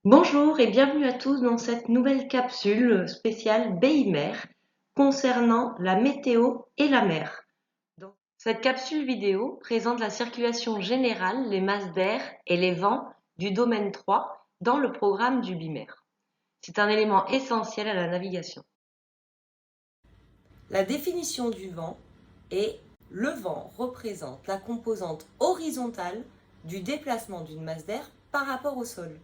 Bonjour et bienvenue à tous dans cette nouvelle capsule spéciale BI-Mer concernant la météo et la mer. Cette capsule vidéo présente la circulation générale, les masses d'air et les vents du domaine 3 dans le programme du BIMER. C'est un élément essentiel à la navigation. La définition du vent est: le vent représente la composante horizontale du déplacement d'une masse d'air par rapport au sol.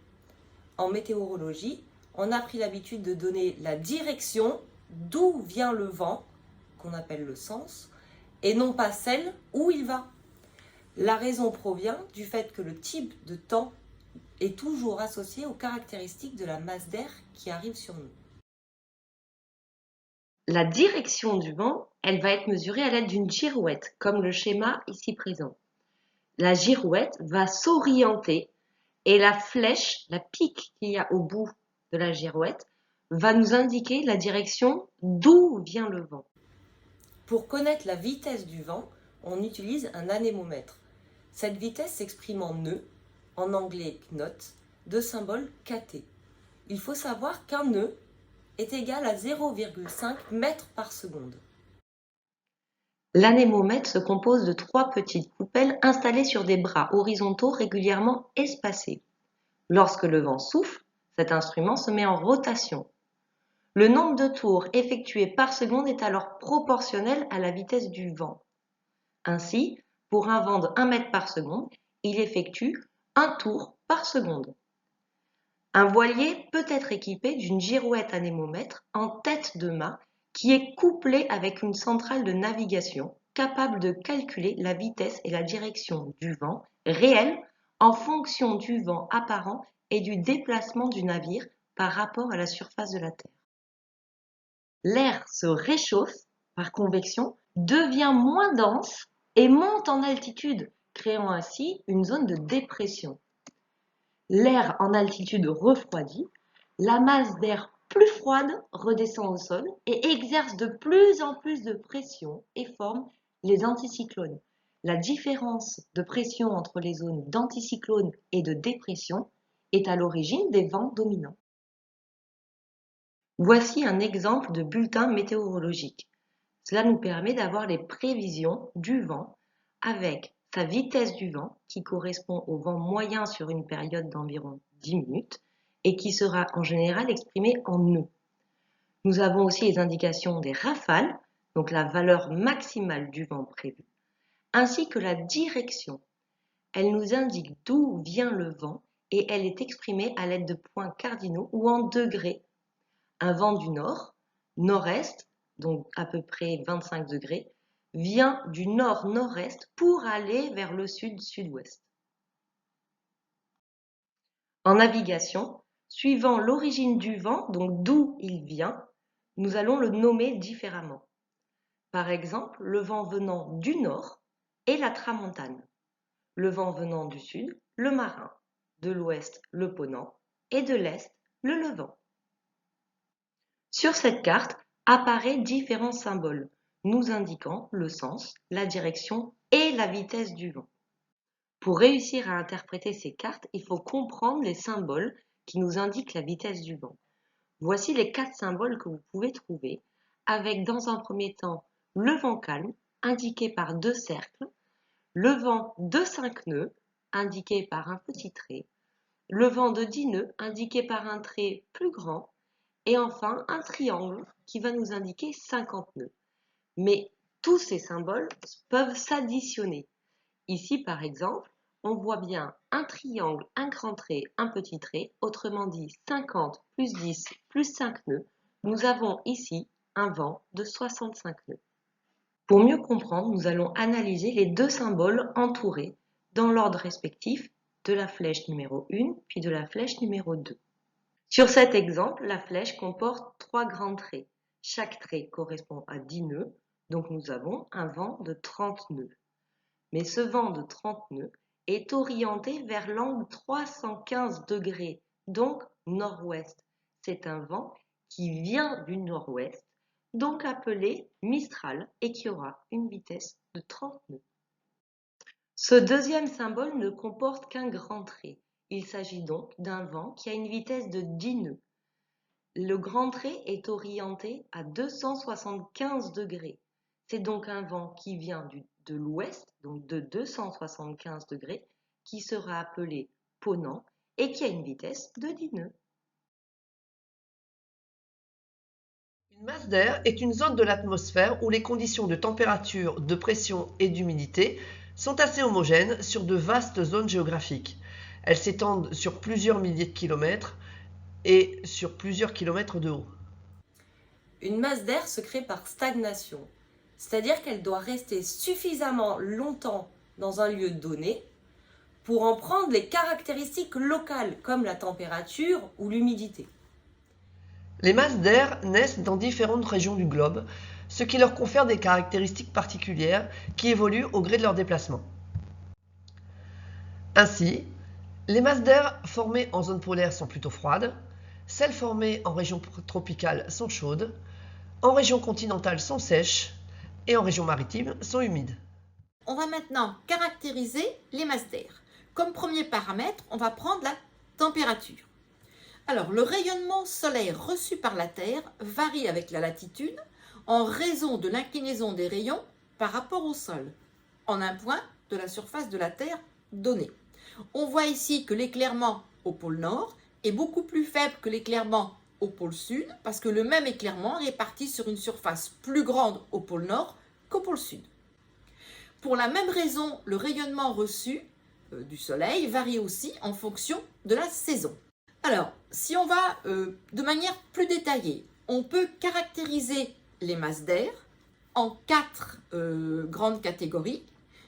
En météorologie, on a pris l'habitude de donner la direction d'où vient le vent, qu'on appelle le sens, et non pas celle où il va. La raison provient du fait que le type de temps est toujours associé aux caractéristiques de la masse d'air qui arrive sur nous. La direction du vent, elle va être mesurée à l'aide d'une girouette, comme le schéma ici présent. La girouette va s'orienter et la flèche, la pique qu'il y a au bout de la girouette, va nous indiquer la direction d'où vient le vent. Pour connaître la vitesse du vent, on utilise un anémomètre. Cette vitesse s'exprime en nœuds, en anglais knot, de symbole kt. Il faut savoir qu'un nœud est égal à 0,5 mètres par seconde. L'anémomètre se compose de 3 petites coupelles installées sur des bras horizontaux régulièrement espacés. Lorsque le vent souffle, cet instrument se met en rotation. Le nombre de tours effectués par seconde est alors proportionnel à la vitesse du vent. Ainsi, pour un vent de 1 mètre par seconde, il effectue 1 tour par seconde. Un voilier peut être équipé d'une girouette anémomètre en tête de mât qui est couplée avec une centrale de navigation capable de calculer la vitesse et la direction du vent réel en fonction du vent apparent et du déplacement du navire par rapport à la surface de la Terre. L'air se réchauffe par convection, devient moins dense et monte en altitude, créant ainsi une zone de dépression. L'air en altitude refroidit, la masse d'air plus froide redescend au sol et exerce de plus en plus de pression et forme les anticyclones. La différence de pression entre les zones d'anticyclone et de dépression est à l'origine des vents dominants. Voici un exemple de bulletin météorologique. Cela nous permet d'avoir les prévisions du vent avec sa vitesse du vent qui correspond au vent moyen sur une période d'environ 10 minutes et qui sera en général exprimé en nœuds. Nous avons aussi les indications des rafales, donc la valeur maximale du vent prévu, ainsi que la direction. Elle nous indique d'où vient le vent et elle est exprimée à l'aide de points cardinaux ou en degrés. Un vent du nord, nord-est, donc à peu près 25 degrés, vient du nord-nord-est pour aller vers le sud-sud-ouest. En navigation, suivant l'origine du vent, donc d'où il vient, nous allons le nommer différemment. Par exemple, le vent venant du nord est la tramontane, le vent venant du sud, le marin, de l'ouest, le ponant, et de l'est, le levant. Sur cette carte apparaissent différents symboles nous indiquant le sens, la direction et la vitesse du vent. Pour réussir à interpréter ces cartes, il faut comprendre les symboles qui nous indiquent la vitesse du vent. Voici les 4 symboles que vous pouvez trouver, avec dans un premier temps le vent calme, indiqué par 2 cercles, le vent de 5 nœuds, indiqué par un petit trait, le vent de 10 nœuds, indiqué par un trait plus grand, et enfin un triangle qui va nous indiquer 50 nœuds. Mais tous ces symboles peuvent s'additionner. Ici, par exemple, on voit bien un triangle, un grand trait, un petit trait, autrement dit 50 plus 10 plus 5 nœuds. Nous avons ici un vent de 65 nœuds. Pour mieux comprendre, nous allons analyser les 2 symboles entourés dans l'ordre respectif de la flèche numéro 1 puis de la flèche numéro 2. Sur cet exemple, la flèche comporte 3 grands traits. Chaque trait correspond à 10 nœuds, donc nous avons un vent de 30 nœuds. Mais ce vent de 30 nœuds est orienté vers l'angle 315 degrés, donc nord-ouest. C'est un vent qui vient du nord-ouest, donc appelé Mistral, et qui aura une vitesse de 30 nœuds. Ce deuxième symbole ne comporte qu'un grand trait. Il s'agit donc d'un vent qui a une vitesse de 10 nœuds. Le grand trait est orienté à 275 degrés. C'est donc un vent qui vient de l'ouest, donc de 275 degrés, qui sera appelé ponant et qui a une vitesse de 10 nœuds. Une masse d'air est une zone de l'atmosphère où les conditions de température, de pression et d'humidité sont assez homogènes sur de vastes zones géographiques. Elles s'étendent sur plusieurs milliers de kilomètres et sur plusieurs kilomètres de haut. Une masse d'air se crée par stagnation, c'est-à-dire qu'elle doit rester suffisamment longtemps dans un lieu donné pour en prendre les caractéristiques locales comme la température ou l'humidité. Les masses d'air naissent dans différentes régions du globe, ce qui leur confère des caractéristiques particulières qui évoluent au gré de leur déplacement. Ainsi, les masses d'air formées en zone polaire sont plutôt froides, celles formées en région tropicale sont chaudes, en région continentale sont sèches et en région maritime sont humides. On va maintenant caractériser les masses d'air. Comme premier paramètre, on va prendre la température. Alors, le rayonnement solaire reçu par la Terre varie avec la latitude en raison de l'inclinaison des rayons par rapport au sol, en un point de la surface de la Terre donnée. On voit ici que l'éclairement au pôle Nord est beaucoup plus faible que l'éclairement au pôle Sud, parce que le même éclairement est réparti sur une surface plus grande au pôle Nord qu'au pôle Sud. Pour la même raison, le rayonnement reçu du Soleil varie aussi en fonction de la saison. Alors, si on va de manière plus détaillée, on peut caractériser les masses d'air en 4 grandes catégories,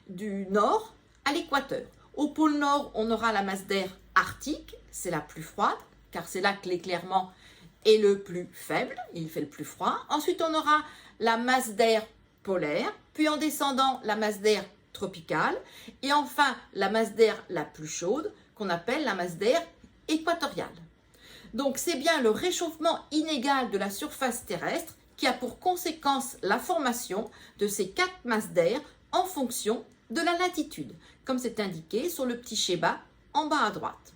du nord à l'équateur. Au pôle nord, on aura la masse d'air arctique, c'est la plus froide, car c'est là que l'éclairement est le plus faible, il fait le plus froid. Ensuite, on aura la masse d'air polaire, puis en descendant, la masse d'air tropicale, et enfin, la masse d'air la plus chaude, qu'on appelle la masse d'air équatoriale. Donc, c'est bien le réchauffement inégal de la surface terrestre qui a pour conséquence la formation de ces 4 masses d'air en fonction de la latitude, comme c'est indiqué sur le petit schéma en bas à droite.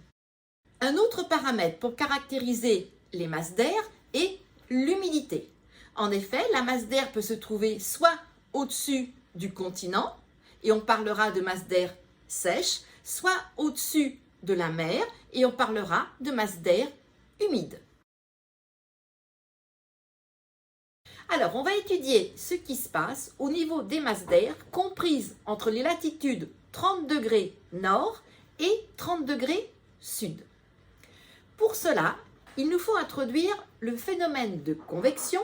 Un autre paramètre pour caractériser les masses d'air est l'humidité. En effet, la masse d'air peut se trouver soit au-dessus du continent, et on parlera de masse d'air sèche, soit au-dessus de la mer, et on parlera de masse d'air humide. Alors, on va étudier ce qui se passe au niveau des masses d'air comprises entre les latitudes 30 degrés nord et 30 degrés sud. Pour cela, il nous faut introduire le phénomène de convection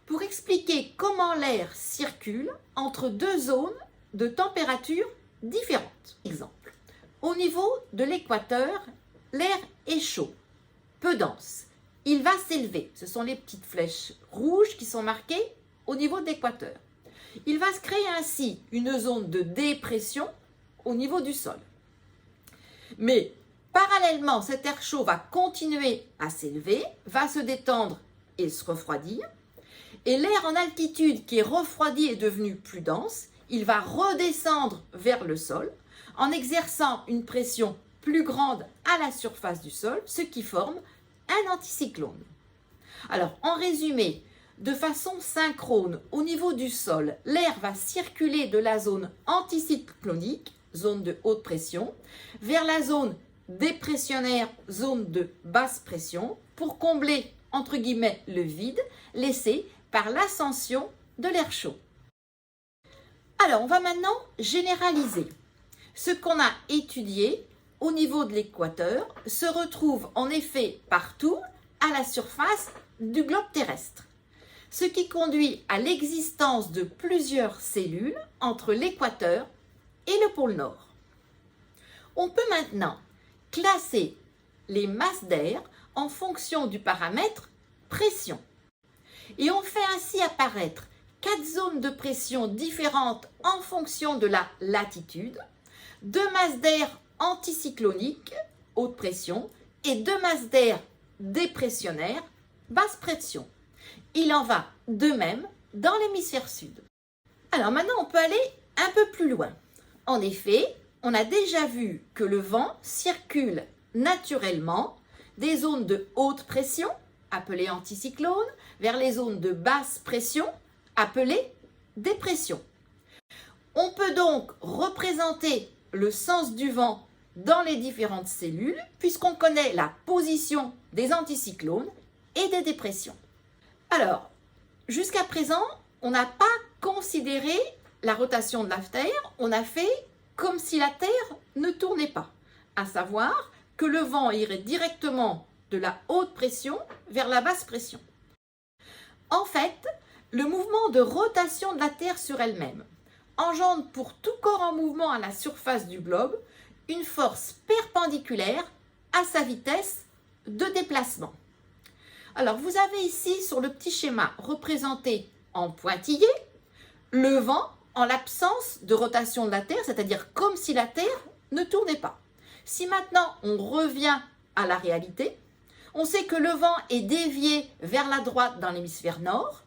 pour expliquer comment l'air circule entre deux zones de température différentes. Exemple, au niveau de l'équateur, l'air est chaud, peu dense. Il va s'élever. Ce sont les petites flèches rouges qui sont marquées au niveau de l'équateur. Il va se créer ainsi une zone de dépression au niveau du sol. Mais parallèlement, cet air chaud va continuer à s'élever, va se détendre et se refroidir. Et l'air en altitude qui est refroidi et devenu plus dense, il va redescendre vers le sol en exerçant une pression plus grande à la surface du sol, ce qui forme un anticyclone. Alors, en résumé, de façon synchrone, au niveau du sol, l'air va circuler de la zone anticyclonique, zone de haute pression, vers la zone dépressionnaire, zone de basse pression, pour combler, entre guillemets, le vide laissé par l'ascension de l'air chaud. Alors, on va maintenant généraliser. Ce qu'on a étudié au niveau de l'équateur se retrouve en effet partout à la surface du globe terrestre, ce qui conduit à l'existence de plusieurs cellules entre l'équateur et le pôle Nord. On peut maintenant classer les masses d'air en fonction du paramètre pression. Et on fait ainsi apparaître 4 zones de pression différentes en fonction de la latitude, 2 masses d'air anticycloniques, haute pression, et 2 masses d'air dépressionnaires, basse pression. Il en va de même dans l'hémisphère sud. Alors maintenant, on peut aller un peu plus loin. En effet, on a déjà vu que le vent circule naturellement des zones de haute pression, appelées anticyclones, vers les zones de basse pression, appelées dépressions. On peut donc représenter le sens du vent dans les différentes cellules, puisqu'on connaît la position des anticyclones et des dépressions. Alors, jusqu'à présent, on n'a pas considéré la rotation de la Terre, on a fait comme si la Terre ne tournait pas, à savoir que le vent irait directement de la haute pression vers la basse pression. En fait, le mouvement de rotation de la Terre sur elle-même engendre pour tout corps en mouvement à la surface du globe une force perpendiculaire à sa vitesse de déplacement. Alors, vous avez ici sur le petit schéma représenté en pointillé le vent en l'absence de rotation de la Terre, c'est-à-dire comme si la Terre ne tournait pas. Si maintenant on revient à la réalité, on sait que le vent est dévié vers la droite dans l'hémisphère nord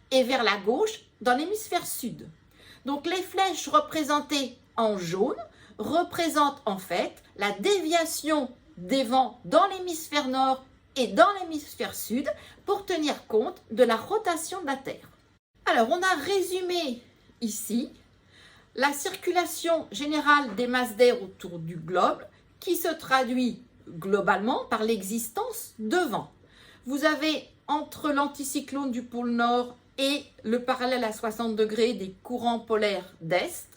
et vers la gauche dans l'hémisphère sud. Donc les flèches représentées en jaune représentent en fait la déviation des vents dans l'hémisphère nord et dans l'hémisphère sud pour tenir compte de la rotation de la Terre. Alors on a résumé ici la circulation générale des masses d'air autour du globe qui se traduit globalement par l'existence de vent. Vous avez entre l'anticyclone du pôle nord et le parallèle à 60 degrés des courants polaires d'est,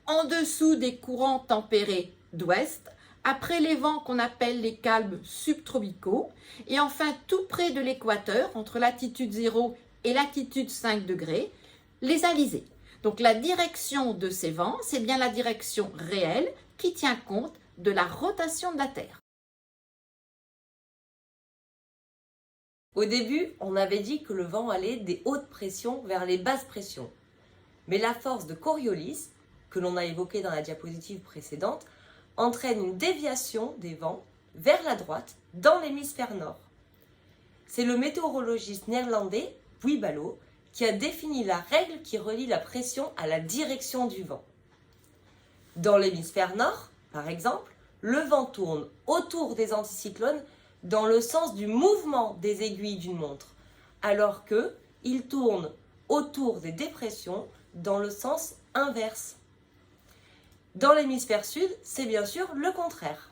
en dessous des courants tempérés d'ouest, après les vents qu'on appelle les calmes subtropicaux, et enfin tout près de l'équateur, entre latitude 0 et latitude 5 degrés, les alizés. Donc la direction de ces vents, c'est bien la direction réelle qui tient compte de la rotation de la Terre. Au début, on avait dit que le vent allait des hautes pressions vers les basses pressions. Mais la force de Coriolis, que l'on a évoquée dans la diapositive précédente, entraîne une déviation des vents vers la droite dans l'hémisphère nord. C'est le météorologiste néerlandais Wiebalo qui a défini la règle qui relie la pression à la direction du vent. Dans l'hémisphère nord, par exemple, le vent tourne autour des anticyclones dans le sens du mouvement des aiguilles d'une montre, alors qu'il tourne autour des dépressions dans le sens inverse. Dans l'hémisphère sud, c'est bien sûr le contraire.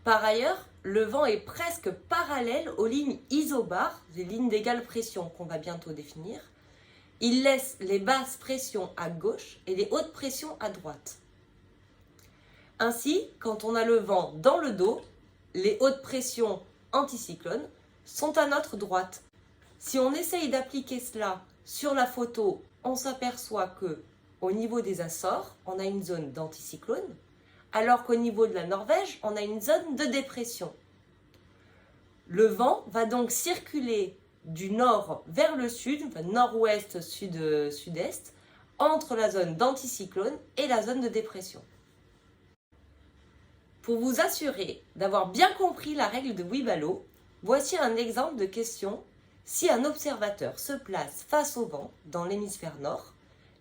Par ailleurs, le vent est presque parallèle aux lignes isobares, les lignes d'égale pression qu'on va bientôt définir. Il laisse les basses pressions à gauche et les hautes pressions à droite. Ainsi, quand on a le vent dans le dos, les hautes pressions anticyclones sont à notre droite. Si on essaye d'appliquer cela sur la photo, on s'aperçoit que au niveau des Açores, on a une zone d'anticyclone, alors qu'au niveau de la Norvège, on a une zone de dépression. Le vent va donc circuler du nord vers le sud, enfin nord-ouest, sud-est, entre la zone d'anticyclone et la zone de dépression. Pour vous assurer d'avoir bien compris la règle de Wiebalo, voici un exemple de question. Si un observateur se place face au vent dans l'hémisphère nord,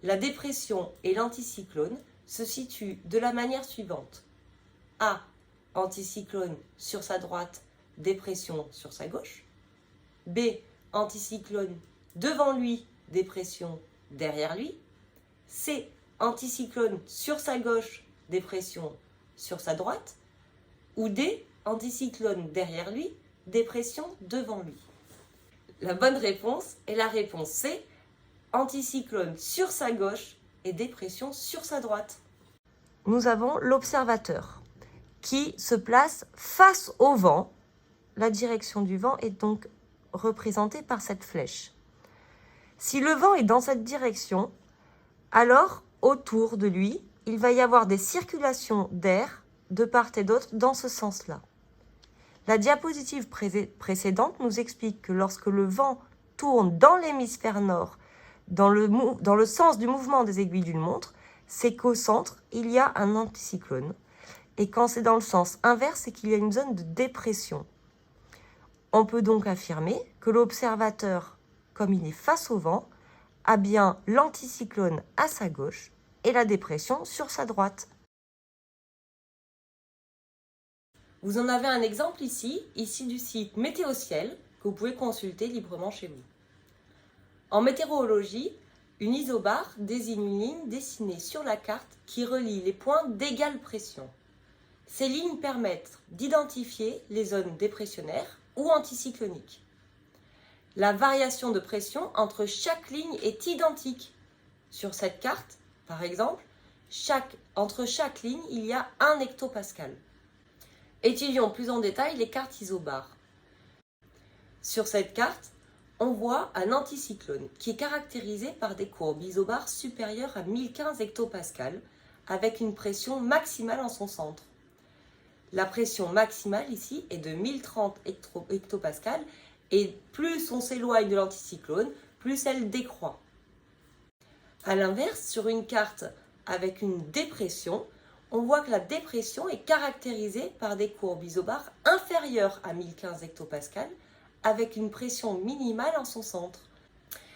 la dépression et l'anticyclone se situent de la manière suivante. A. Anticyclone sur sa droite, dépression sur sa gauche. B. Anticyclone devant lui, dépression derrière lui. C. Anticyclone sur sa gauche, dépression sur sa droite. Ou D. Anticyclone derrière lui, dépression devant lui. La bonne réponse est la réponse C. Anticyclone sur sa gauche et dépression sur sa droite. Nous avons l'observateur qui se place face au vent. La direction du vent est donc représentée par cette flèche. Si le vent est dans cette direction, alors autour de lui, il va y avoir des circulations d'air de part et d'autre dans ce sens-là. La diapositive précédente nous explique que lorsque le vent tourne dans l'hémisphère nord, dans le sens du mouvement des aiguilles d'une montre, c'est qu'au centre, il y a un anticyclone. Et quand c'est dans le sens inverse, c'est qu'il y a une zone de dépression. On peut donc affirmer que l'observateur, comme il est face au vent, a bien l'anticyclone à sa gauche et la dépression sur sa droite. Vous en avez un exemple ici du site Météociel, que vous pouvez consulter librement chez vous. En météorologie, une isobare désigne une ligne dessinée sur la carte qui relie les points d'égale pression. Ces lignes permettent d'identifier les zones dépressionnaires ou anticycloniques. La variation de pression entre chaque ligne est identique. Sur cette carte, par exemple, entre chaque ligne, il y a 1 hectopascal. Étudions plus en détail les cartes isobares. Sur cette carte, on voit un anticyclone qui est caractérisé par des courbes isobares supérieures à 1015 hectopascal avec une pression maximale en son centre. La pression maximale ici est de 1030 hectopascal et plus on s'éloigne de l'anticyclone, plus elle décroît. A l'inverse, sur une carte avec une dépression, on voit que la dépression est caractérisée par des courbes isobares inférieures à 1015 hectopascal avec une pression minimale en son centre.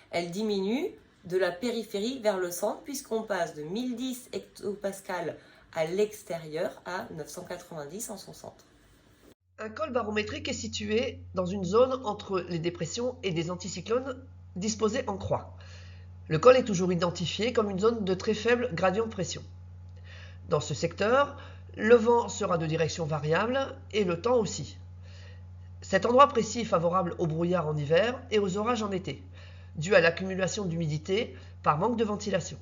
Elle diminue de la périphérie vers le centre puisqu'on passe de 1010 hectopascal à l'extérieur à 990 en son centre. Un col barométrique est situé dans une zone entre les dépressions et des anticyclones disposés en croix. Le col est toujours identifié comme une zone de très faible gradient de pression. Dans ce secteur, le vent sera de direction variable et le temps aussi. Cet endroit précis est favorable au brouillard en hiver et aux orages en été, dû à l'accumulation d'humidité par manque de ventilation.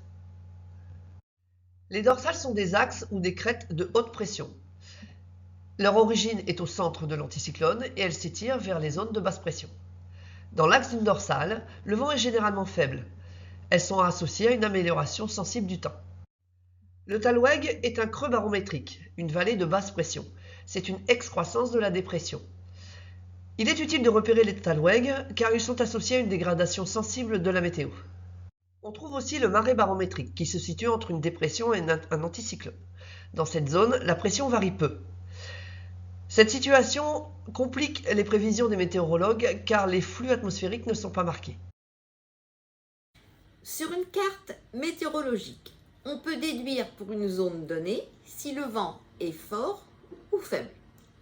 Les dorsales sont des axes ou des crêtes de haute pression. Leur origine est au centre de l'anticyclone et elle s'étire vers les zones de basse pression. Dans l'axe d'une dorsale, le vent est généralement faible. Elles sont associées à une amélioration sensible du temps. Le Talweg est un creux barométrique, une vallée de basse pression. C'est une excroissance de la dépression. Il est utile de repérer les Talweg car ils sont associés à une dégradation sensible de la météo. On trouve aussi le marais barométrique qui se situe entre une dépression et un anticyclone. Dans cette zone, la pression varie peu. Cette situation complique les prévisions des météorologues car les flux atmosphériques ne sont pas marqués. Sur une carte météorologique, on peut déduire pour une zone donnée si le vent est fort ou faible,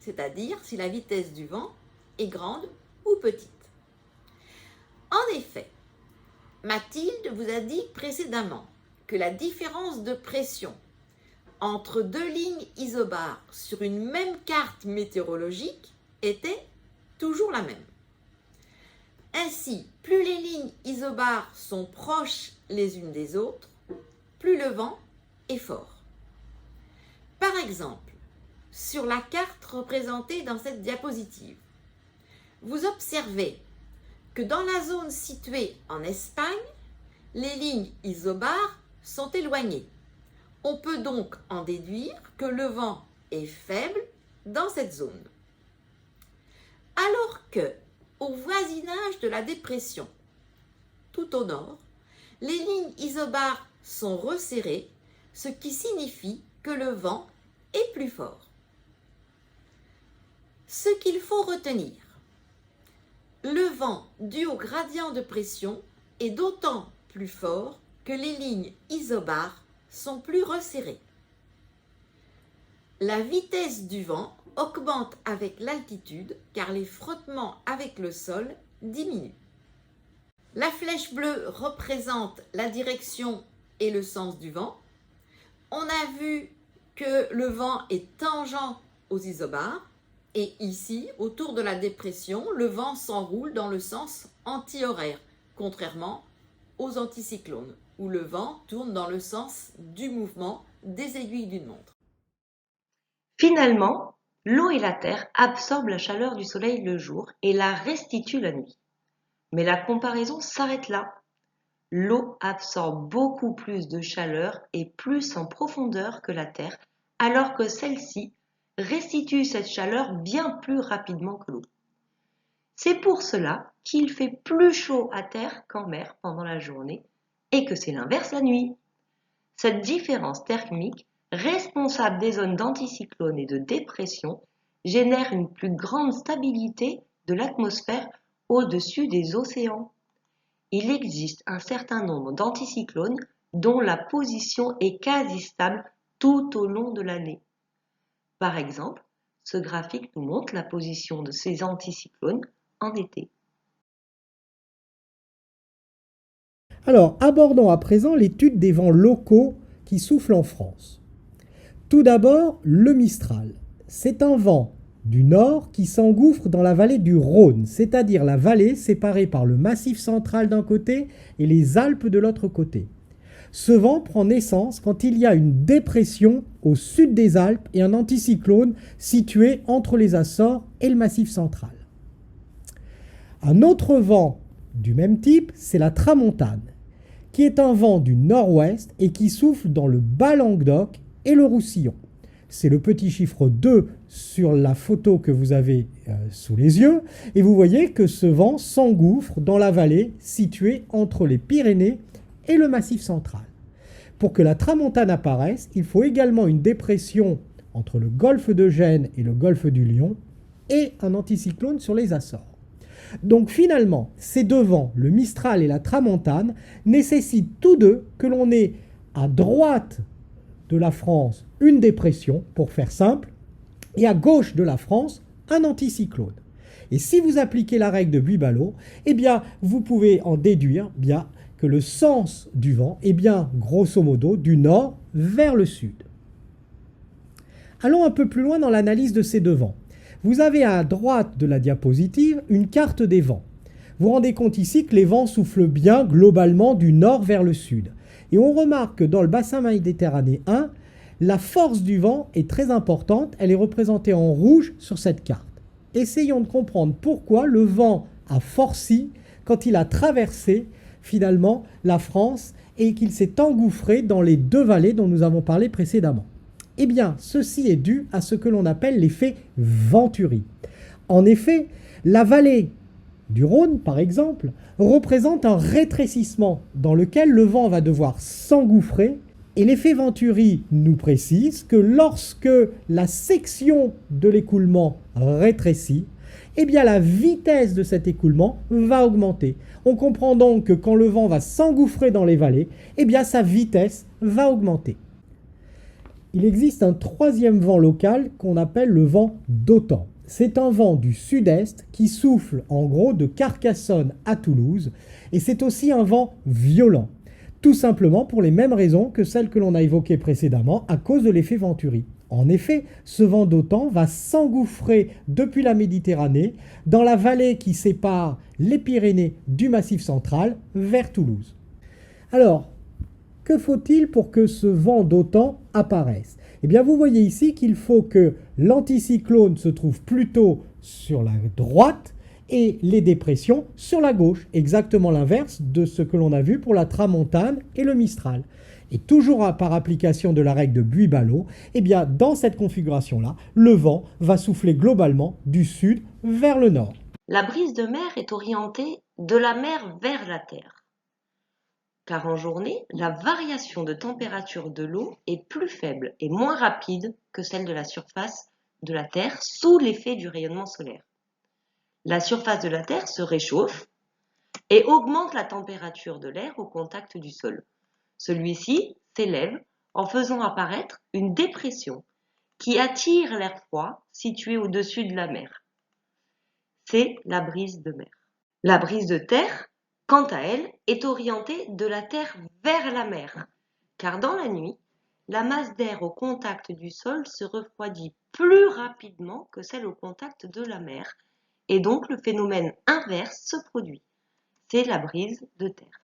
c'est-à-dire si la vitesse du vent est grande ou petite. En effet, Mathilde vous a dit précédemment que la différence de pression entre deux lignes isobares sur une même carte météorologique était toujours la même. Ainsi, plus les lignes isobares sont proches les unes des autres, plus le vent est fort. Par exemple, sur la carte représentée dans cette diapositive, vous observez que dans la zone située en Espagne, les lignes isobares sont éloignées. On peut donc en déduire que le vent est faible dans cette zone. Alors que, au voisinage de la dépression, tout au nord, les lignes isobares sont resserrées, ce qui signifie que le vent est plus fort. Ce qu'il faut retenir, le vent dû au gradient de pression est d'autant plus fort que les lignes isobares sont plus resserrées. La vitesse du vent augmente avec l'altitude car les frottements avec le sol diminuent. La flèche bleue représente la direction et le sens du vent. On a vu que le vent est tangent aux isobares et ici, autour de la dépression, le vent s'enroule dans le sens anti-horaire, contrairement aux anticyclones, où le vent tourne dans le sens du mouvement des aiguilles d'une montre. Finalement, l'eau et la terre absorbent la chaleur du soleil le jour et la restituent la nuit. Mais la comparaison s'arrête là. L'eau absorbe beaucoup plus de chaleur et plus en profondeur que la terre, alors que celle-ci restitue cette chaleur bien plus rapidement que l'eau. C'est pour cela qu'il fait plus chaud à terre qu'en mer pendant la journée et que c'est l'inverse la nuit. Cette différence thermique, responsable des zones d'anticyclone et de dépression, génère une plus grande stabilité de l'atmosphère au-dessus des océans. Il existe un certain nombre d'anticyclones dont la position est quasi stable tout au long de l'année. Par exemple, Ce graphique nous montre la position de ces anticyclones en été. Alors, abordons à présent l'étude des vents locaux qui soufflent en France. Tout d'abord, le Mistral. C'est un vent du nord qui s'engouffre dans la vallée du Rhône, c'est-à-dire la vallée séparée par le Massif central d'un côté et les Alpes de l'autre côté. Ce vent prend naissance quand il y a une dépression au sud des Alpes et un anticyclone situé entre les Açores et le Massif central. Un autre vent du même type, c'est la tramontane, qui est un vent du nord-ouest et qui souffle dans le Bas-Languedoc et le Roussillon. C'est le petit chiffre 2 sur la photo que vous avez sous les yeux. Et vous voyez que ce vent s'engouffre dans la vallée située entre les Pyrénées et le Massif central. Pour que la tramontane apparaisse, il faut également une dépression entre le golfe de Gênes et le golfe du Lion et un anticyclone sur les Açores. Donc finalement, ces deux vents, le Mistral et la tramontane, nécessitent tous deux que l'on ait à droite de la France une dépression, pour faire simple, et à gauche de la France un anticyclone. Et si vous appliquez la règle de Buibalo, eh bien, vous pouvez en déduire bien que le sens du vent est bien, grosso modo, du nord vers le sud. Allons un peu plus loin dans l'analyse de ces deux vents. Vous avez à droite de la diapositive une carte des vents. Vous vous rendez compte ici que les vents soufflent bien globalement du nord vers le sud. Et on remarque que dans le bassin méditerranéen, la force du vent est très importante. Elle est représentée en rouge sur cette carte. Essayons de comprendre pourquoi le vent a forci quand il a traversé finalement la France et qu'il s'est engouffré dans les deux vallées dont nous avons parlé précédemment. Eh bien, ceci est dû à ce que l'on appelle l'effet Venturi. En effet, la vallée du Rhône, par exemple, représente un rétrécissement dans lequel le vent va devoir s'engouffrer. Et l'effet Venturi nous précise que lorsque la section de l'écoulement rétrécit, eh bien la vitesse de cet écoulement va augmenter. On comprend donc que quand le vent va s'engouffrer dans les vallées, eh bien sa vitesse va augmenter. Il existe un troisième vent local qu'on appelle le vent d'OTAN. C'est un vent du sud-est qui souffle en gros de Carcassonne à Toulouse et c'est aussi un vent violent. Tout simplement pour les mêmes raisons que celles que l'on a évoquées précédemment à cause de l'effet Venturi. En effet, ce vent d'OTAN va s'engouffrer depuis la Méditerranée dans la vallée qui sépare les Pyrénées du Massif central vers Toulouse. Alors, que faut-il pour que ce vent d'OTAN apparaisse? Eh bien, vous voyez ici qu'il faut que l'anticyclone se trouve plutôt sur la droite et les dépressions sur la gauche, exactement l'inverse de ce que l'on a vu pour la tramontane et le Mistral. Et toujours par application de la règle de Buibalo, eh bien, dans cette configuration-là, le vent va souffler globalement du sud vers le nord. La brise de mer est orientée de la mer vers la terre. Car en journée, la variation de température de l'eau est plus faible et moins rapide que celle de la surface de la Terre sous l'effet du rayonnement solaire. La surface de la Terre se réchauffe et augmente la température de l'air au contact du sol. Celui-ci s'élève en faisant apparaître une dépression qui attire l'air froid situé au-dessus de la mer. C'est la brise de mer. La brise de terre, quant à elle, est orientée de la terre vers la mer, car dans la nuit, la masse d'air au contact du sol se refroidit plus rapidement que celle au contact de la mer, et donc le phénomène inverse se produit. C'est la brise de terre.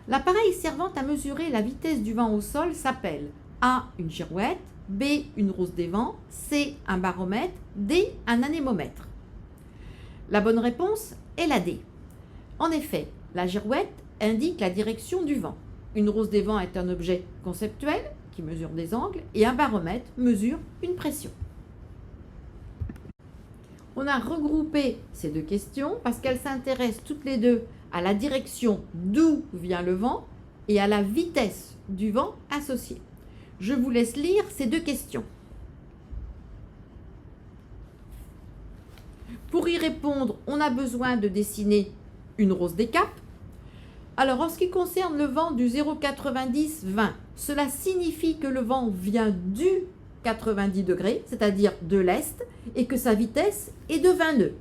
L'appareil servant à mesurer la vitesse du vent au sol s'appelle A. une girouette, B. une rousse des vents, C. un baromètre, D. un anémomètre. La bonne réponse est la D. En effet, la girouette indique la direction du vent. Une rousse des vents est un objet conceptuel qui mesure des angles et un baromètre mesure une pression. On a regroupé ces deux questions parce qu'elles s'intéressent toutes les deux à la direction d'où vient le vent et à la vitesse du vent associée. Je vous laisse lire ces deux questions. Pour y répondre, on a besoin de dessiner une rose des caps. Alors, en ce qui concerne le vent du 0,90-20, cela signifie que le vent vient du 90 degrés, c'est-à-dire de l'est, et que sa vitesse est de 20 nœuds.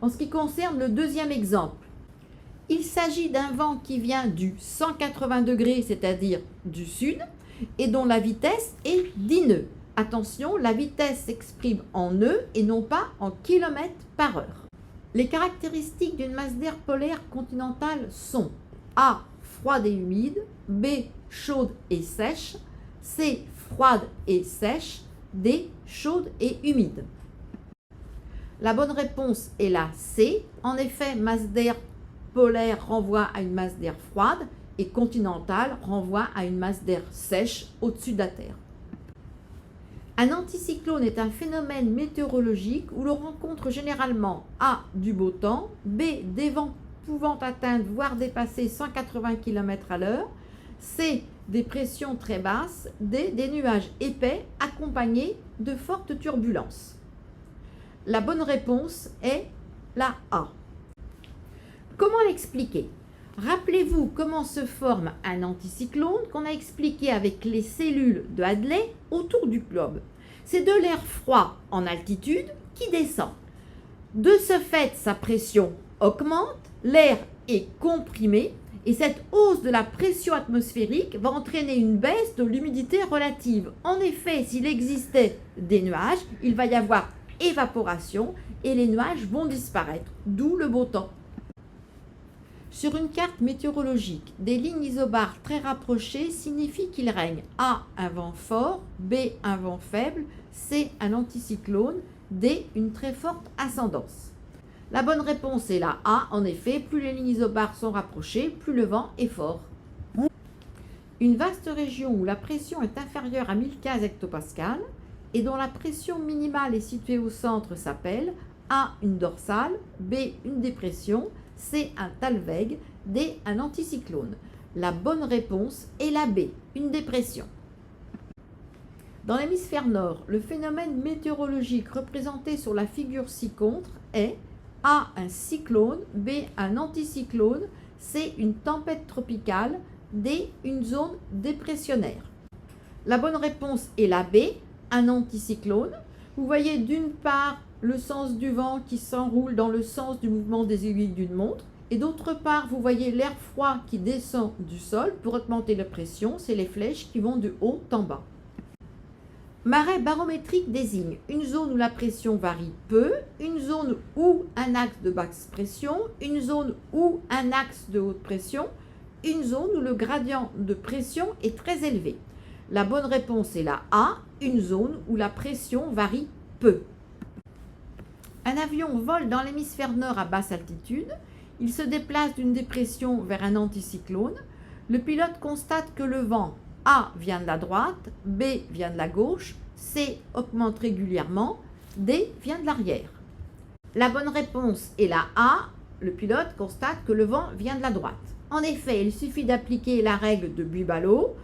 En ce qui concerne le deuxième exemple, il s'agit d'un vent qui vient du 180 degrés, c'est-à-dire du sud, et dont la vitesse est 10 nœuds. Attention, la vitesse s'exprime en nœuds et non pas en kilomètres par heure. Les caractéristiques d'une masse d'air polaire continentale sont A. Froide et humide, B. Chaude et sèche, C. Froide et sèche, D. Chaude et humide. La bonne réponse est la C. En effet, masse d'air polaire renvoie à une masse d'air froide et continentale renvoie à une masse d'air sèche au-dessus de la Terre. Un anticyclone est un phénomène météorologique où l'on rencontre généralement A. du beau temps, B. des vents pouvant atteindre voire dépasser 180 km à l'heure, C. des pressions très basses, D. des nuages épais accompagnés de fortes turbulences. La bonne réponse est la A. Comment l'expliquer? Rappelez-vous comment se forme un anticyclone qu'on a expliqué avec les cellules de Hadley autour du globe. C'est de l'air froid en altitude qui descend. De ce fait, sa pression augmente, l'air est comprimé et cette hausse de la pression atmosphérique va entraîner une baisse de l'humidité relative. En effet, s'il existait des nuages, il va y avoir évaporation et les nuages vont disparaître, d'où le beau temps. Sur une carte météorologique, des lignes isobares très rapprochées signifient qu'il règne A. un vent fort, B. un vent faible, C. un anticyclone, D. une très forte ascendance. La bonne réponse est la A. En effet, plus les lignes isobares sont rapprochées, plus le vent est fort. Une vaste région où la pression est inférieure à 1015 hectopascales et dont la pression minimale est située au centre s'appelle A. une dorsale, B. une dépression, C. un talweg, D. un anticyclone. La bonne réponse est la B, une dépression. Dans l'hémisphère nord, le phénomène météorologique représenté sur la figure ci-contre est A. un cyclone, B. un anticyclone, C. une tempête tropicale, D. une zone dépressionnaire. La bonne réponse est la B, un anticyclone. Vous voyez d'une part le sens du vent qui s'enroule dans le sens du mouvement des aiguilles d'une montre. Et d'autre part, vous voyez l'air froid qui descend du sol pour augmenter la pression. C'est les flèches qui vont de haut en bas. Marée barométrique désigne une zone où la pression varie peu, une zone où un axe de basse pression, une zone où un axe de haute pression, une zone où le gradient de pression est très élevé. La bonne réponse est la A, une zone où la pression varie peu. Un avion vole dans l'hémisphère nord à basse altitude. Il se déplace d'une dépression vers un anticyclone. Le pilote constate que le vent A vient de la droite, B vient de la gauche, C augmente régulièrement, D vient de l'arrière. La bonne réponse est la A. Le pilote constate que le vent vient de la droite. En effet, il suffit d'appliquer la règle de Buy-Ballot.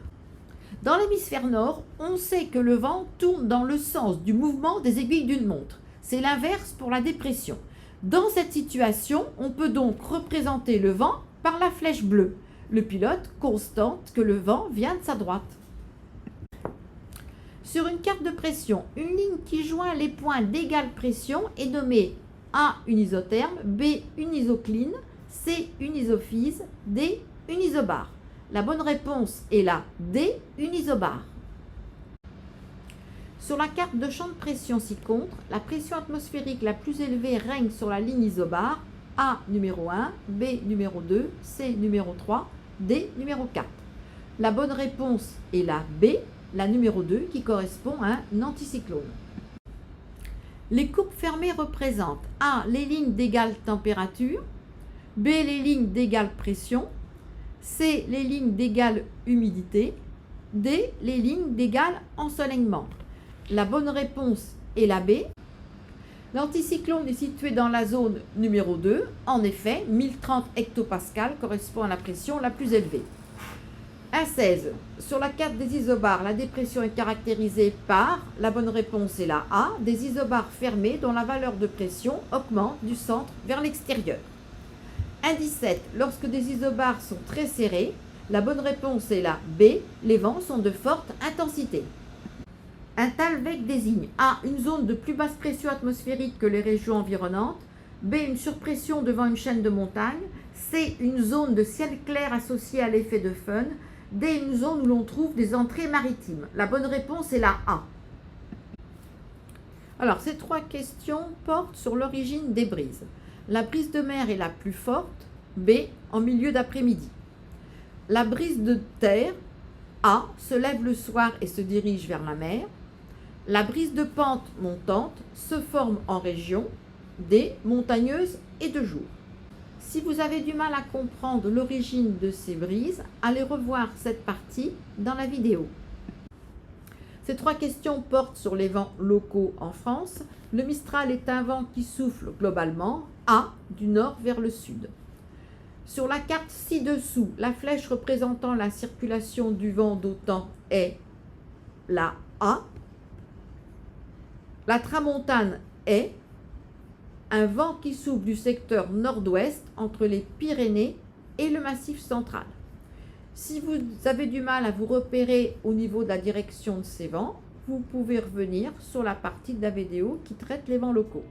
Dans l'hémisphère nord, on sait que le vent tourne dans le sens du mouvement des aiguilles d'une montre. C'est l'inverse pour la dépression. Dans cette situation, on peut donc représenter le vent par la flèche bleue. Le pilote constate que le vent vient de sa droite. Sur une carte de pression, une ligne qui joint les points d'égale pression est nommée A une isotherme, B une isocline, C une isophase, D une isobare. La bonne réponse est la D une isobare. Sur la carte de champ de pression ci-contre, la pression atmosphérique la plus élevée règne sur la ligne isobare A numéro 1, B numéro 2, C numéro 3, D numéro 4. La bonne réponse est la B, la numéro 2, qui correspond à un anticyclone. Les courbes fermées représentent A les lignes d'égale température, B les lignes d'égale pression, C les lignes d'égale humidité, D les lignes d'égal ensoleillement. La bonne réponse est la B. L'anticyclone est situé dans la zone numéro 2. En effet, 1030 hectopascales correspond à la pression la plus élevée. 1,16. Sur la carte des isobares, la dépression est caractérisée par, la bonne réponse est la A, des isobares fermés dont la valeur de pression augmente du centre vers l'extérieur. Indice 7. Lorsque des isobars sont très serrés, la bonne réponse est la B. Les vents sont de forte intensité. Un Thalweg désigne A. Une zone de plus basse pression atmosphérique que les régions environnantes. B. Une surpression devant une chaîne de montagnes. C. Une zone de ciel clair associée à l'effet de Föhn. D. Une zone où l'on trouve des entrées maritimes. La bonne réponse est la A. Alors, ces 3 questions portent sur l'origine des brises. La brise de mer est la plus forte, B, en milieu d'après-midi. La brise de terre, A, se lève le soir et se dirige vers la mer. La brise de pente montante se forme en région, D, montagneuse et de jour. Si vous avez du mal à comprendre l'origine de ces brises, allez revoir cette partie dans la vidéo. Ces 3 questions portent sur les vents locaux en France. Le Mistral est un vent qui souffle globalement, A, du nord vers le sud. Sur la carte ci-dessous, la flèche représentant la circulation du vent d'autant est la A. La tramontane est un vent qui souffle du secteur nord-ouest entre les Pyrénées et le Massif central. Si vous avez du mal à vous repérer au niveau de la direction de ces vents, vous pouvez revenir sur la partie de la vidéo qui traite les vents locaux.